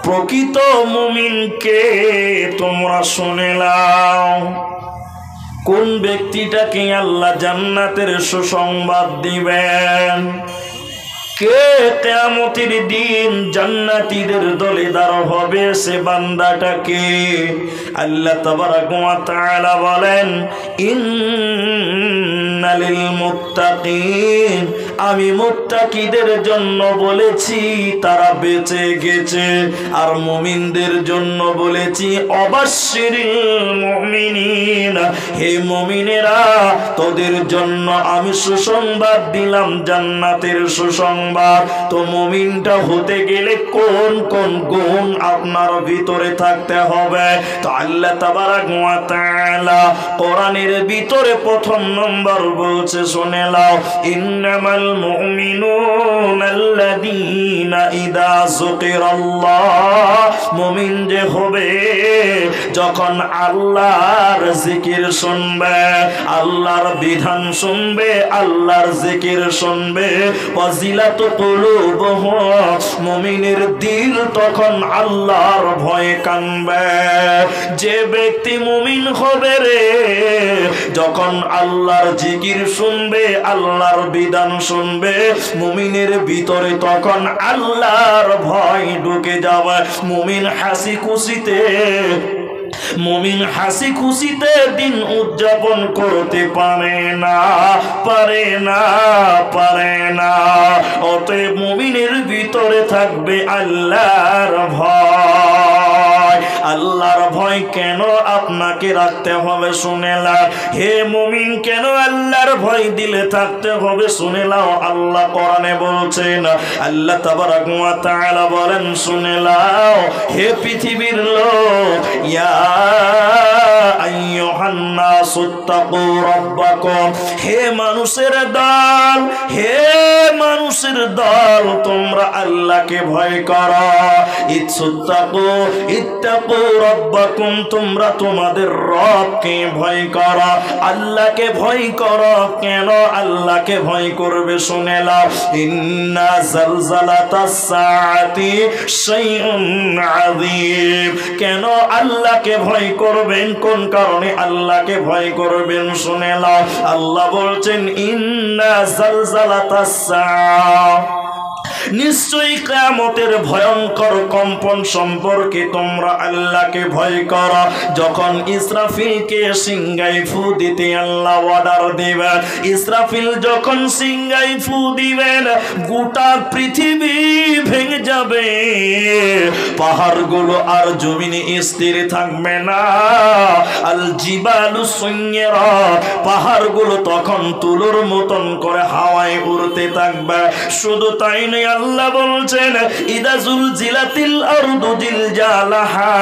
প্রকৃত মুমিনকে তোমরা শুনে নাও। কোন ব্যক্তিটাকে আল্লাহ জান্নাতের সুসংবাদ দিবেন? কে কিয়ামতের দিন জান্নাতীদের দলেদার হবে? সে বান্দাটাকে আল্লাহ তাবারাকা ওয়া তাআলা বলেন, ইন্নালিল মুত্তাকিন, আমি মুত্তাকিদের জন্য বলেছি তারা বেঁচে গেছে, আর মুমিনদের জন্য বলেছি অবাশশিরিল মুমিনিন, হে মুমিনেরা তোদের জন্য আমি সুসংবাদ দিলাম, জান্নাতের সুসংবাদ। তো মুমিনটা হতে গেলে কোন কোন গুণ আপনার ভিতরে থাকতে হবে? তো আল্লাহ তাবারাকা ওয়া তাআলা কোরআনের ভিতরে প্রথম নম্বর বলছে, শুনে নাও, ইন্নামাল মুমিনুনা আল্লাযীনা ইযা যুকিরাল্লাহ, মুমিন যে হবে যখন আল্লাহর জিকির শুনবে, আল্লাহর বিধান শুনবে, আল্লাহর জিকির শুনবে, ওয়াজিলাতু কুলুবুহুম, মুমিনের দিল তখন আল্লাহর ভয়ে কাঁপবে। যে ব্যক্তি মুমিন হবে রে, যখন আল্লাহর জিকির শুনবে, আল্লাহর বিধান শুনবে, মুমিনের ভিতরে তখন আল্লাহর ভয় ঢুকে যাবে। মুমিন হাসি খুশিতে দিন উদযাপন করতে পারে না। অতএব মুমিনের ভিতরে থাকবে আল্লাহর ভয়। আল্লাহর ভয় কেন আপনাকে রাখতে হবে? শুনে নাও, হে মুমিন, কেন আল্লাহর ভয় দিলে থাকতে হবে? শুনে নাও, আল্লাহ কোরআনে বলছেন, আল্লাহ তাবারাকা ওয়া তাআলা বলেন, শুনে নাও, হে পৃথিবীর লোক, ইয়া আইয়ুহান নাসুত্তাকু রাব্বাকুম, হে মানুষের দল, তোমরা আল্লাহকে ভয় করো। ইত্তাকু রাব্বাকুম, তোমরা তোমাদের রবকে ভয় করো, আল্লাহকে ভয় করো। কেন আল্লাহকে ভয় করবে? শুনে নাও, ইন্না জালজালাতাস সাআতি শাইউন আযীম। কেন আল্লাহকে ভয় করবেন? কোন কারণে আল্লাহকে ভয় করবেন? শুনে নাও, আল্লাহ বলছেন, ইন্না জালজালাতাস সাআ, নিশ্চয়ই কিয়ামতের ভয়ঙ্কর কম্পন সম্পর্কে তোমরা আল্লাহকে ভয় করো। যখন ইসরাফিলকে সিংহায় ফু দিতে আল্লাহ অর্ডার দিবেন, ইসরাফিল যখন সিংহায় ফু দিবেন, গোটা পৃথিবী ভেঙে যাবে, পাহাড়গুলো আর জমিনে স্থির থাকবে না। আল জিবালু সুয়্যিরাত, পাহাড়গুলো তখন তুলোর মতন করে হাওয়ায় উড়তে থাকবে। শুধু তাই নয়, আল্লাহ বলছেন, ইদা জুলজিলাতিল আরদু জিলজালাহা,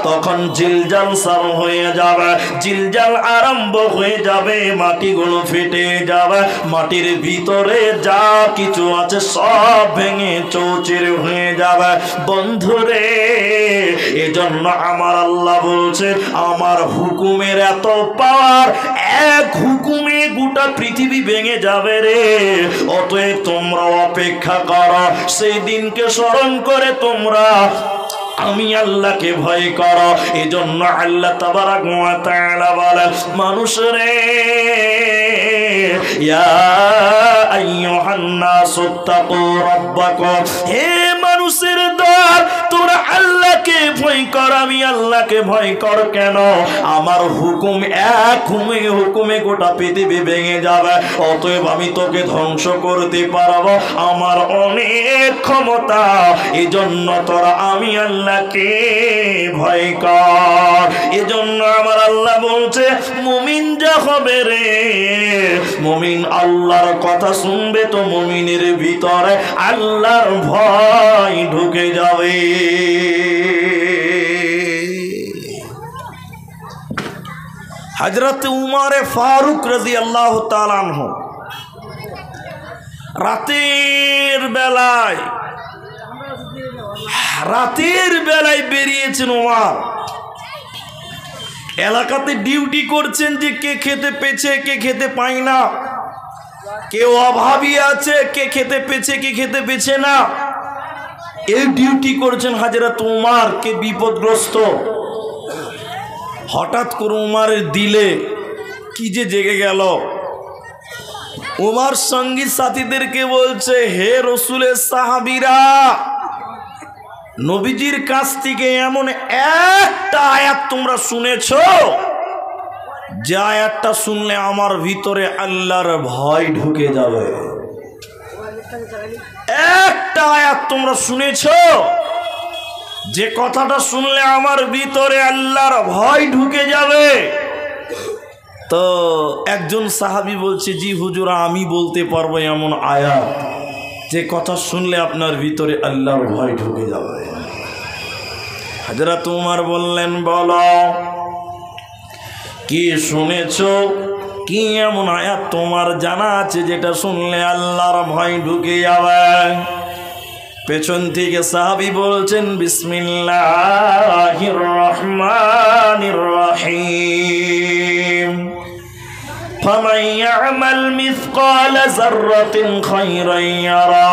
তখন জিলজাল সার হয়ে যাবে, জিলজাল আরম্ভ হয়ে যাবে, মাটিগুলো ফেটে যাবে, মাটির ভিতরে যা কিছু আছে সব ভেঙে চৌচির হয়ে যাবে। বন্ধুরে, এজন্য আমার আল্লাহ বলছেন, আমার হুকুমের এত পাওয়ার, এক হুকুমে গোটা পৃথিবী ভেঙে যাবে রে। অতএব তোমরা অপেক্ষা করো, সেই দিনকে স্মরণ করে তোমরা আমি আল্লাহকে ভয় করো। এজন্য আল্লাহ তাবারাকা ওয়া তাআলা বলেন, মানুষরে, ইয়া আইয়ুহান নাসুত্তাকু রাব্বাকুম, হে মানুষের দল, তোমরা আল্লাহকে ভয় কর। আমি আল্লাহকে ভয় কর কেন? আমার হুকুম এক হুকুমে গোটা পৃথিবী ভেঙে যাবে। অতএব আমি তোকে ধ্বংস করতে পারবো, আমার অনেক ক্ষমতা। এজন্য তোরা আমি আল্লাহকে ভয় কর। এজন্য আমার আল্লাহ বলছে, মুমিন যা হবে রে, মুমিন আল্লাহর কথা শুনবে তো মুমিনের ভিতরে আল্লাহর ভয় ঢুকে যাবে। হযরত উমর ফারুক রাদিয়াল্লাহু তাআলা আনহু রাতের বেলায় বেরিয়েছেন। উমর এলাকাতে ডিউটি করছেন যে কে খেতে পেয়েছে, কে খেতে পায় না, কেউ অভাবী আছে, কে খেতে পেয়েছে, কে খেতে পেয়েছে না। এই ডিউটি করেছেন হযরত উমর কে বিপদগ্রস্ত। হঠাৎ করে উমরের দিলে কি যে জেগে গেল। উমর সঙ্গী সাথীদেরকে বলছে, হে রাসূলের সাহাবীরা, নবীজির কাছ থেকে এমন একটা আয়াত তোমরা শুনেছো যে আয়াতটা শুনলে আমার ভিতরে আল্লাহর ভয় ঢুকে যাবে। একটা আয়াত তোমরা শুনেছো যে কথাটা শুনলে আমার ভিতরে আল্লাহর ভয় ঢুকে যাবে। তো একজন সাহাবী বলছে, জি হুজুর, আমি বলতে পারবো এমন আয়াত যে কথা শুনলে আপনার ভিতরে আল্লাহর ভয় ঢুকে যাবে। হযরত উমর বললেন, বলো কি শুনেছো, কি এমন আয়াত তোমার জানা আছে যেটা শুনলে আল্লাহর ভয় ঢুকে যাবে? পেছন থেকে সাহাবী বলছেন, বিসমিল্লাহির রহমানির রহিম, ফামান ইয়ামাল মিসকালা যাররাতিন খায়রান ইয়ারা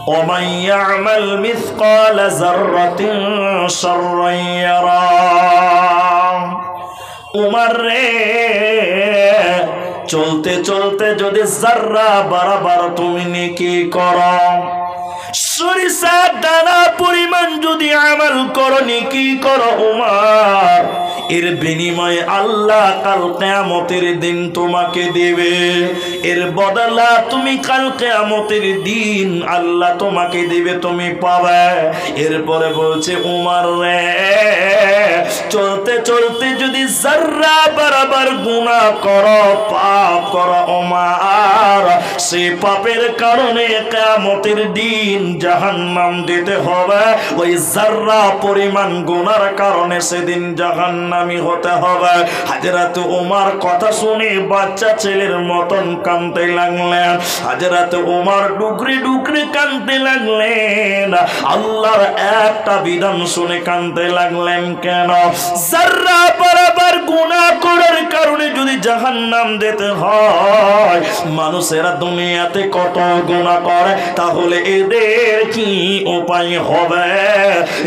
ওয়া মান ইয়ামাল মিসকালা যাররাতিন শাররান ইয়ারা। উমর রে, চলতে চলতে যদি যাররা বরাবর তুমি নেকি করো, সরিষা দানা পরিমাণ যদি আমল করো, নেকি করো উমর, এর বিনিময়ে আল্লাহ কাল কিয়ামতের দিন তোমাকে দেবে। এর বদলা তুমি কাল কিয়ামতের দিন আল্লাহ তোমাকে দেবে, তুমি পাবে। এরপরে বলছে, উমর রে, চলতে চলতে যদি যাররা বরাবর গুনাহ করো, পাপ করো উমর, সেই পাপের কারণে কিয়ামতের দিন জাহান্নাম দিতে হবে। ওই যাররা পরিমাণ গুনার কারণে সেদিন জাহান্নামী হতে হবে। হযরত উমর কথা শুনে বাচ্চা ছেলের মতন কাঁদতে লাগলেন। হযরত উমর ডুকরে ডুকরে কাঁদতে লাগলেন। আল্লাহর একটা বিধান শুনে কাঁদতে লাগলেন। কেন? যাররা বরাবর গুনাহ করার কারণে যদি জাহান্নাম দিতে হয়, মানুষেরা দুনিয়াতে কত গুনাহ করে, তাহলে এদের কি উপায় হবে?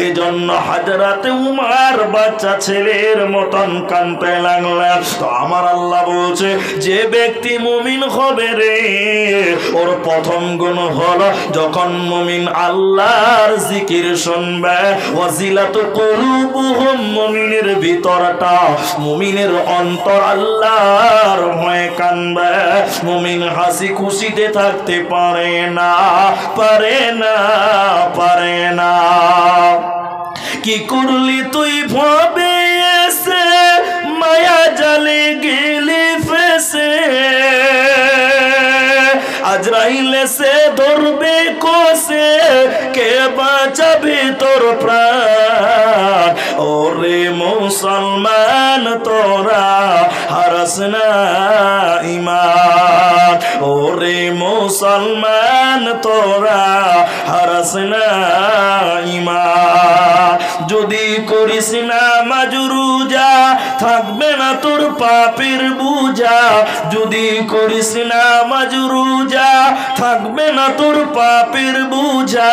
এজন্য হযরত উমর বাচ্চা ছেলের মতন কাঁদতে লাগলেন। তো আমার আল্লাহ বলছে, যে ব্যক্তি মুমিন হবে রে, ওর প্রথম গুণ হলো যখন মুমিন আল্লাহর জিকির শুনবে, ওয়াজিলাত কুলুবুহুম, মুমিনের ভিতরটা, মুমিনের অন্তর আল্লাহর ভয়ে কাঁদবে। মুমিন হাসি খুশিতে থাকতে পারে না, পারে না, পারে না। কি করলি তুই ভাবে এসে, মায়া জালে গেলি ফেসে, আজরাইলে সে ধরবে কোসে, কে বাঁচাবে তোর প্রাণ? ওরে মুসলমান তোরা হারাস না ঈমান, ওরে মুসলমান তোরা হারাস না ঈমান। যদি করিস না মাজরুজা, থাকবে না তোর পাপের বুঝা। যদি করিস না মাজরুজা, থাকবে না তোর পাপের বুঝা।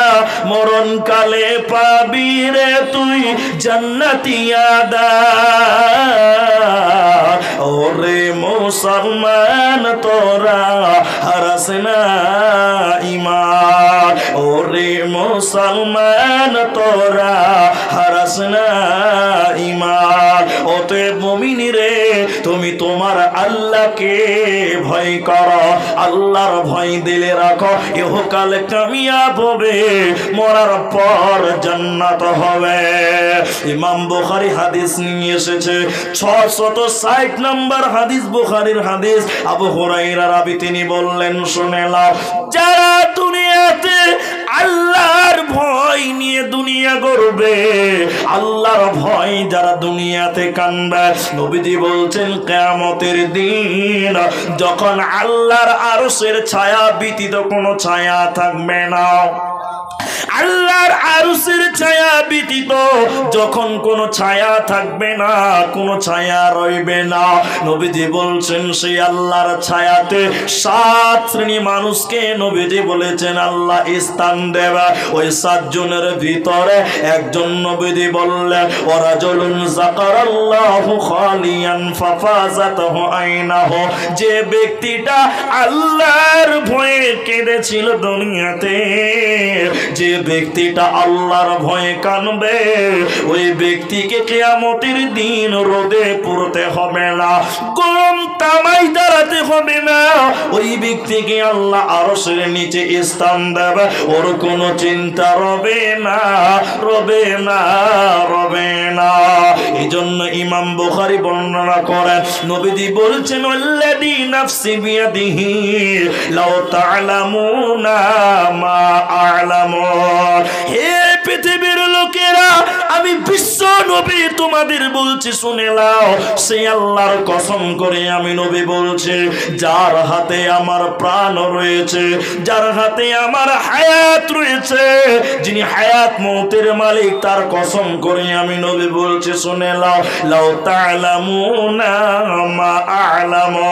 মরণ কালে পাবি রে তুই জান্নাতি আদার। ওরে মুসলমান তোরা হারাস না ঈমান, ওরে মুসলমান তোরা হারাস না ঈমান। অতএব মুমিন রে, তুমি তোমার আল্লাহকে ভয় করো, আল্লাহর ভয় দিলে রাখো, ইহকাল কামিয়াব হবে, মরার পর জান্নাত হবে। ইমাম বুখারী হাদিস নিয়ে এসেছে, 660 নম্বর হাদিস, বুখারীর হাদিস। আবু হুরায়রা রাবী, তিনি বললেন, শুনে নাও, যারা দুনিয়াতে আল্লাহর ভয় নিয়ে দুনিয়া গড়বে, আল্লাহর ভয় যারা দুনিয়াতে কানবে, নবীজি বলছেন কিয়ামতের দিন যখন আল্লাহর আরশের ছায়া ব্যতীত কোনো ছায়া থাকবে না, আল্লাহর আরশের ছায়া ব্যতীত যখন কোনো ছায়া থাকবে না, কোনো ছায়া রইবে না, নবীজি বলছেন সেই আল্লাহর ছায়াতে 7 শ্রেণী মানুষকে নবীজি বলেছেন আল্লাহ স্থান দেবে। ওই 7 জনের ভিতরে একজন নবীজি বললেন ওয়ারাজুলুন যাকারাল্লাহু খালিয়ান ফাফাযাতহু আইনাহু, যে ব্যক্তিটা আল্লাহর ভয়ে কেঁদেছিল দুনিয়াতে, যে ব্যক্তিটা আল্লাহর ভয়ে কাঁদবে ওই ব্যক্তিকে কিয়ামতের দিন রোদে পুড়তে হবে না, গরম তামাই দাঁড়াতে হবে না, ওই ব্যক্তিকে আল্লাহ আরশের নিচে স্থান দেবে, ওর কোনো চিন্তা রবে না, রবে না, রবে না। এই জন্য ইমাম বুখারী বর্ণনা করেন নবীজি বলছেন আল্লাযী নাফসি বিয়াদিহি লাউ তা'লামুনা মা আ'লামু, হে পৃথিবীর লোকেরা আমি বিশ্ব নবী তোমাদের বলছি শুনে নাও, সেই আল্লাহর কসম করে আমি নবী বলছি যার হাতে আমার প্রাণ রয়েছে, যার হাতে আমার হায়াত রয়েছে, যিনি হায়াত মওতের মালিক, তার কসম করে আমি নবী বলছি শুনে নাও লাউ তা'লামুনা মা আ'লামু,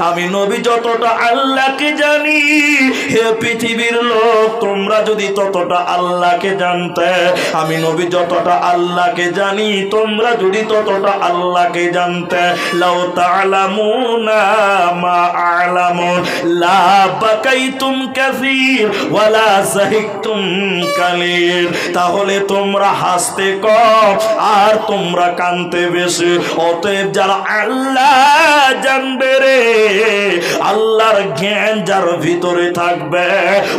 আমি নবী যতটা আল্লাহকে জানি, হে পৃথিবীর লোক তোমরা যদি ততটা আল্লাহকে জানতে, আমি নবী যতটা আল্লাহকে জানি তোমরা যদি ততটা আল্লাহকে জানতে, লাউ তা'লামুনা মা আ'লামু লা বাকাইতুম কাসীর ওয়ালা যাহিকতুম কালিল, তাহলে তোমরা হাসতে কম আর তোমরা কাঁদতে বেশি। অতএব যারা আল্লাহ জানবে রে, আল্লাহর জ্ঞান যার ভিতরে থাকবে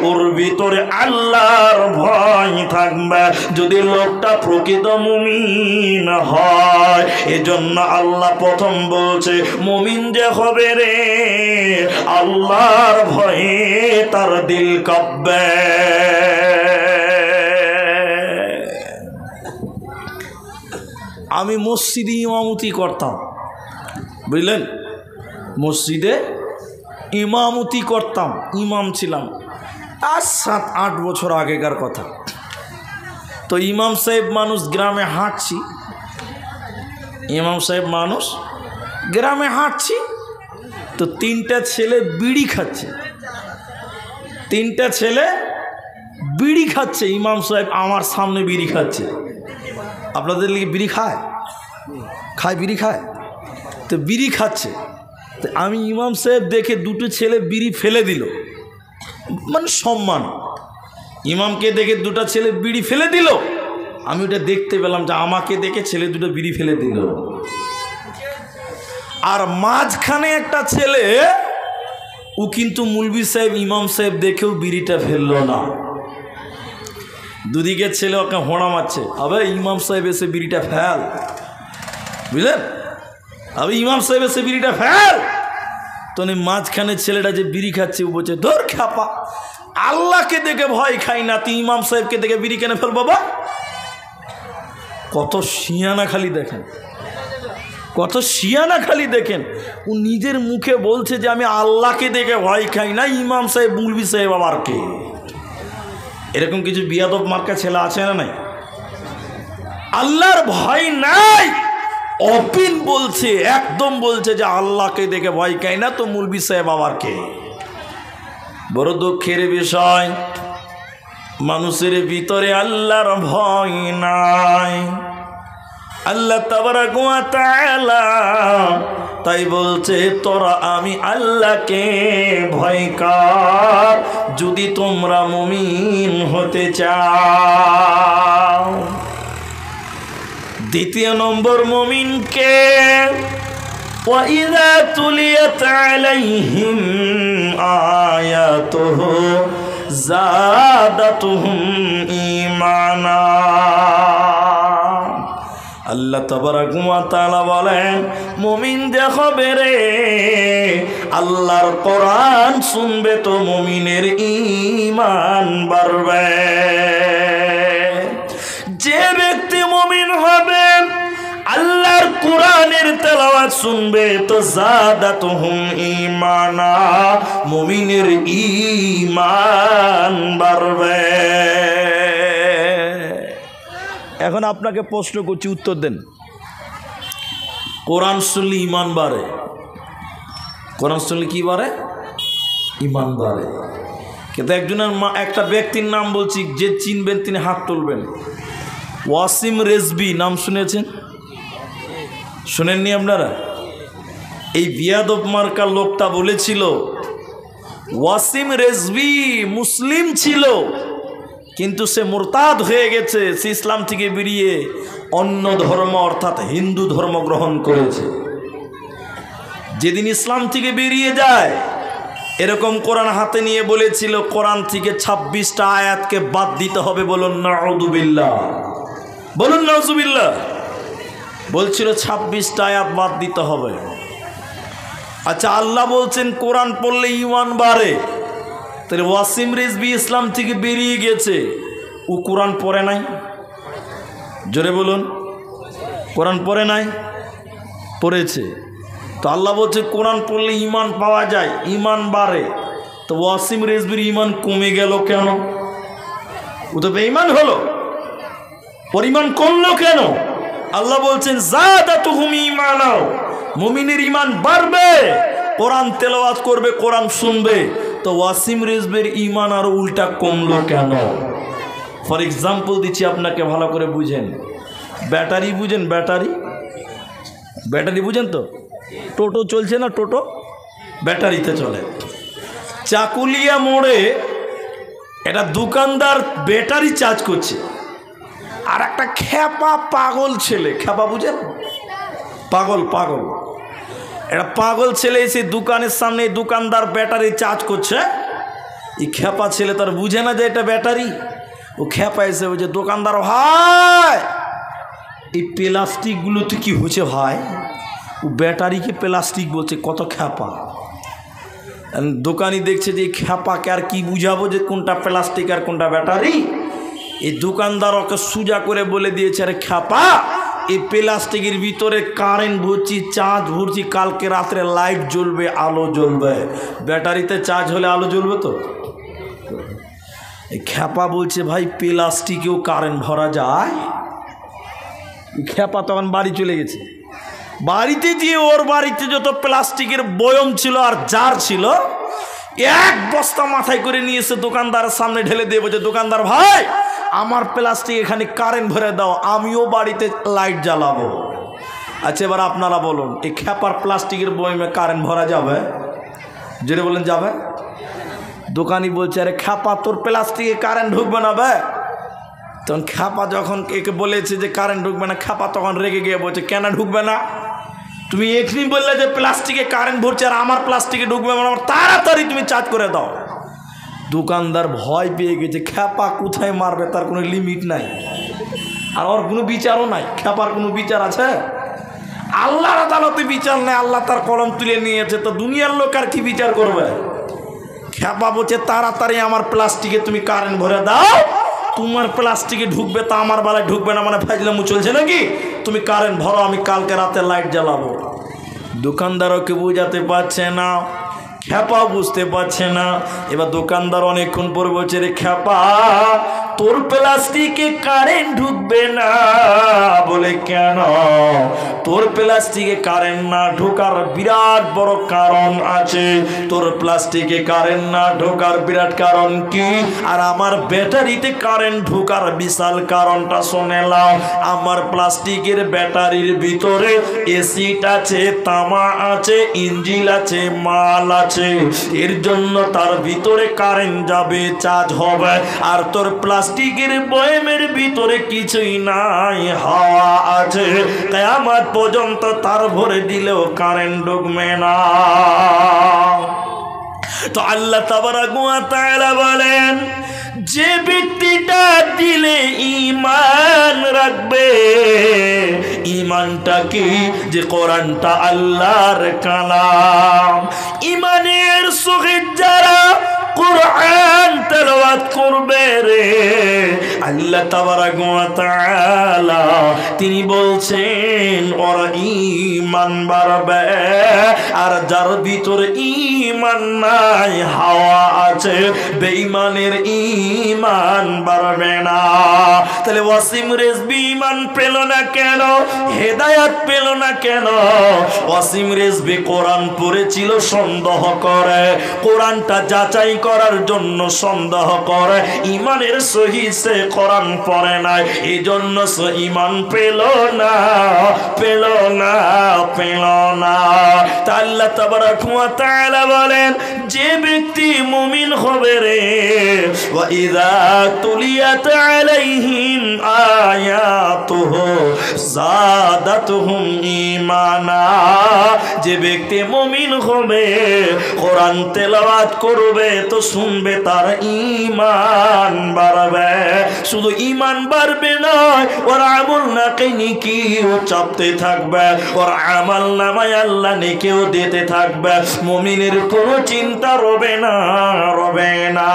ওর ভিতরে আল্লাহর ভয় থাকবে, যদি লোকটা প্রকৃত মুমিন হয়। এজন্য আল্লাহ প্রথম বলছে মুমিন যে হবে রে আল্লাহর ভয়ে তার দিল কাঁপবে। আমি মসজিদে ইমামতি করতাম, বুঝলেন, মসজিদে ইমামতি করতাম, ইমাম ছিলাম, আর 7-8 বছর আগেকার কথা। তো ইমাম সাহেব মানুষ গ্রামে হাঁটছি, ইমাম সাহেব মানুষ গ্রামে হাঁটছি, তো 3টা ছেলে বিড়ি খাচ্ছে, 3টা ছেলে বিড়ি খাচ্ছে, ইমাম সাহেব আমার সামনে বিড়ি খাচ্ছে। আপনাদের লিগে বিড়ি খায়, খায় বিড়ি খায়, তো বিড়ি খাচ্ছে, তো আমি ইমাম সাহেব দেখে 2টো ছেলে বিড়ি ফেলে দিল, মানে সম্মান, ইমামকে দেখে 2টা ছেলে বিড়ি ফেলে দিল, আমি ওটা দেখতে পেলাম যে আমাকে দেখে ছেলে 2টো বিড়ি ফেলে দিল, আর মাঝখানে একটা ছেলে ও কিন্তু মুলবি সাহেব ইমাম সাহেব দেখেও বিড়িটা ফেললো না, দুদিকের ছেলে ওকে হোঁড়া মারছে, আবে ইমাম সাহেব এসে বিড়িটা ফেল, বুঝলেন, আবে ইমাম সাহেব এসে বিড়িটা ফেল। তো মাঝখানে ছেলেটা যে বিড়ি খাচ্ছে ও বলছে ধর খ্যাপা, আল্লাহকে দেখে ভয় খাই না, তুই ইমাম সাহেবকে দেখে বিড়ি কেন ফেল বাবা। কত শিয়ানা খালি দেখেন, কত শিয়ানা খালি দেখেন, ও নিজের মুখে বলছে যে আমি আল্লাহকে দেখে ভয় খাই না, ইমাম সাহেব মুলবি সাহেব আমার কে। এরকম কিছু বিয়াদব মার্কা ছেলে আছে না নাই? আল্লাহর ভয় নাই, অপিন বলছে, একদম বলছে যে আল্লাহকে দেখে ভয় খাই না, তো মুলবি সাহেব আমার কে। বড় দুঃখের বিষয়, মানুষের ভিতরে আল্লাহর ভয় নাই। আল্লাহ তাবারাক ওয়া তাআলা তাই বলছে তোরা আমি আল্লাহকে ভয় কর যদি তোমরা মুমিন হতে চাও। দ্বিতীয় নম্বর মুমিনকে وَإِذَا تُلِيَتْ عَلَيْهِمْ آيَاتُهُ زَادَتْهُمْ إِيمَانًا। আল্লাহ তাবারাক ওয়া তাআলা বলেন মুমিন যে হবে রে আল্লাহর কোরআন শুনবে তো মুমিনের ঈমান বাড়বে। যে ব্যক্তি মুমিন হবে আল্লাহর কোরআনের তেলাওয়াত শুনবে তো জাদাতুহুম ঈমানা, মুমিনের ঈমান বাড়বে। এখন আপনাকে প্রশ্ন করছি, উত্তর দেন। কোরআন শুনলে ইমান বাড়ে, কোরআন শুনলে কি বাড়ে? ইমান বাড়ে। কিন্তু একজনের একটা ব্যক্তির নাম বলছি, যে চিনবেন তিনি হাত তুলবেন। ওয়াসিম রেজবি নাম শুনেছেন? শুনেননি আপনারা? এই বিয়াদব মার্কা লোকটা বলেছিল ওয়াসিম রেজবি মুসলিম ছিল, কিন্তু সে মুরতাদ হয়ে গেছে, সে ইসলাম থেকে বেরিয়ে অন্য ধর্ম অর্থাৎ হিন্দু ধর্ম গ্রহণ করেছে। যেদিন ইসলাম থেকে বেরিয়ে যায় এরকম কোরআন হাতে নিয়ে বলেছিল কোরআন থেকে 26টা আয়াতকে বাদ দিতে হবে। বলুন নাউযুবিল্লাহ, বলুন নাউযুবিল্লাহ। বলছিল 26টা আয়াত বাদ দিতে হবে। আচ্ছা, আল্লাহ বলছেন কোরআন পড়লে ঈমান বাড়ে, তাহলে ওয়াসিম রিজভী ইসলাম থেকে বেরিয়ে গেছে, ও কোরআন পড়ে নাই? জোরে বলুন, কোরআন পড়ে নাই? পড়েছে। তো আল্লাহ বলছে কোরআন পড়লে ঈমান পাওয়া যায়, ঈমান বাড়ে। তো ওয়াসিম রিজভীর ঈমান কমে গেল কেন? ও তো বেঈমান হলো, পরিমাণ কমলো কেন? আল্লাহ বলছেন যাদাতুহুম ঈমানা, মুমিনের ঈমান বাড়বে, কোরআন তেলাওয়াত করবে, কোরআন শুনবে। তো ওয়াসিম রিজভীর ঈমান আর উল্টা কমলো কেন? ফর এক্সাম্পল দিচ্ছি আপনাকে, ভালো করে বুঝেন। ব্যাটারি বুঝেন? ব্যাটারি, ব্যাটারি বুঝেন তো? টোটো চলছে না, টোটো ব্যাটারিতে চলে। চাকুলিয়া মোড়ে এটা দোকানদার ব্যাটারি চার্জ করছে, আর একটা খ্যাপা পাগল ছেলে, খ্যাপা বুঝেন? পাগল, পাগল, এটা পাগল ছেলে এসে দোকানের সামনে দোকানদার ব্যাটারি চার্জ করছে। এই খ্যাপা ছেলে তার বুঝে না যে এটা ব্যাটারি। ও খ্যাপা এসে বলছে দোকানদার ভাই, এই প্লাস্টিকগুলোতে কি হচ্ছে ভাই? ও ব্যাটারিকে প্লাস্টিক বলছে, কত খ্যাপা। দোকানি দেখছে যে এই খ্যাপাকে আর কি বুঝাবো যে কোনটা প্লাস্টিক আর কোনটা ব্যাটারি। এই দোকানদার ওকে সোজা করে বলে দিয়েছে, আরে খ্যাপা, এই প্লাস্টিকের ভিতরে কারেন্ট ভরছি, চার্জ ভরছি, কালকে রাত্রে লাইট জ্বলবে, আলো জ্বলবে। ব্যাটারিতে চার্জ হলে আলো জ্বলবে তো? এই খ্যাপা বলছে ভাই প্লাস্টিকেও কারেন্ট ভরা যায়। খ্যাপা তখন বাড়ি চলে গেছে। বাড়িতে গিয়ে ওর বাড়িতে যত প্লাস্টিকের বয়ম ছিল আর জার ছিল, এক বস্তা মাথায় করে নিয়ে এসে দোকানদারের সামনে ঢেলে দিয়ে বলছে, দোকানদার ভাই, আমার প্লাস্টিক এখানে কারেন্ট ভরে দাও, আমিও বাড়িতে লাইট জ্বালাবো। আচ্ছা, এবার আপনারা বলুন, এই খ্যাপার প্লাস্টিকের বয়মে কারেন্ট ভরা যাবে? যেটা বলেন যাবে? দোকানি বলছে, আরে খ্যাপা, তোর প্লাস্টিকে কারেন্ট ঢুকবে না বে। তখন খ্যাপা যখন একে বলেছে যে কারেন্ট ঢুকবে না, খ্যাপা তখন রেগে গিয়ে বলছে, কেন ঢুকবে না? তুমি এখনই বললে যে প্লাস্টিকে কারেন্ট ভরছে আর আমার প্লাস্টিকে ঢুকবে না, তাড়াতাড়ি তুমি চার্জ করে দাও। দোকানদার ভয় পেয়ে গেছে, খ্যাপা কোথায় মারবে তার কোনো লিমিট নাই, আর ওর কোনো বিচারও নাই। খ্যাপার কোনো বিচার আছে? আল্লাহর আদালতে বিচার নেই, আল্লাহ তার কলম তুলে নিয়েছে, তো দুনিয়ার লোক আর কি বিচার করবে? খ্যাপা বলছে তাড়াতাড়ি আমার প্লাস্টিকে তুমি কারেন্ট ভরে দাও, তোমার প্লাস্টিকে ঢুকবে তা আমার বেলায় ঢুকবে না, মানে ফাজলামু চলছে নাকি? তুমি কারেন্ট ভরো, আমি কালকে রাতে লাইট জ্বালাবো। দোকানদারকে বোঝাতে পারছে না, খ্যাপাও বুঝতে পারছে না। এবার দোকানদার অনেকক্ষণ পর বলছে, রে খ্যাপা, তোর প্লাস্টিকে কারেন্ট ঢুকবে না। বলে কেন? তোর প্লাস্টিকে কারেন্ট না ঢোকার বিরাট বড় কারণ আছে। তোর প্লাস্টিকে কারেন্ট না ঢোকার বিরাট কারণ কি? আর আমার ব্যাটারিতে কারেন্ট ঢোকার বিশাল কারণটা শুনে নাও। আমার প্লাস্টিকের ব্যাটারির ভিতরে এসিড আছে, তামা আছে, ইঞ্জিন আছে, মাল আছে, এর জন্য তার ভিতরে কারেন্ট যাবে, চার্জ হবে। আর তোর প্লাস্টিকের বয়মের ভিতরে কিছুই নাই, হাওয়া আছে, কিয়ামত পর্যন্ত তার ভরে দিলেও কারেন্ট ঢুকবে না। তো আল্লাহ তাবারাক ওয়া তাআলা বলেন, যে ব্যক্তিটা দিলে ঈমান রাখবে, ঈমানটা কি? যে কোরআনটা আল্লাহর কালাম। ঈমানের সহিত যারা কুরআন তেলাওয়াত করবে রে, আল্লাহ তাবারক ওয়া তাআলা তিনি বলছেন ওরা ঈমান বাড়বে। আর যার ভিতরে ঈমান নাই, হাওয়া আছে, বেঈমানের ঈমান বাড়বে না। তাহলে ওয়াসিম রেজভী ঈমান পেল না কেন? হেদায়েত পেল না কেন? ওয়াসিম রেজভী কোরআন পড়েছিল সন্দেহ করে, কোরআনটা যাচাই করার জন্য সন্দেহ করে, ঈমানের সহিত সে কোরআন পড়ে নাই, এই জন্য সে ঈমান পেল না, পেল না, পেল না। তা আল্লাহ তাবারক ওয়া তাআলা বলেন যে ব্যক্তি মুমিন হবে রে, ওয়া ইযা তুলিয়াত আলাইহিম আয়াতুহু যাদাতুহুম ঈমানা, যে ব্যক্তি মুমিন হবে কোরআন তেলাওয়াত করবে তো শুনবে তার ঈমান বাড়বে। শুধু ঈমান বাড়বে না, ওর আমল নাকি নেকিও চাপতে থাকবে, ওর আমল নামায় আল্লাহ নেকিও দিতে থাকবে, মুমিনের কোনো চিন্তা রবে না, রবে না।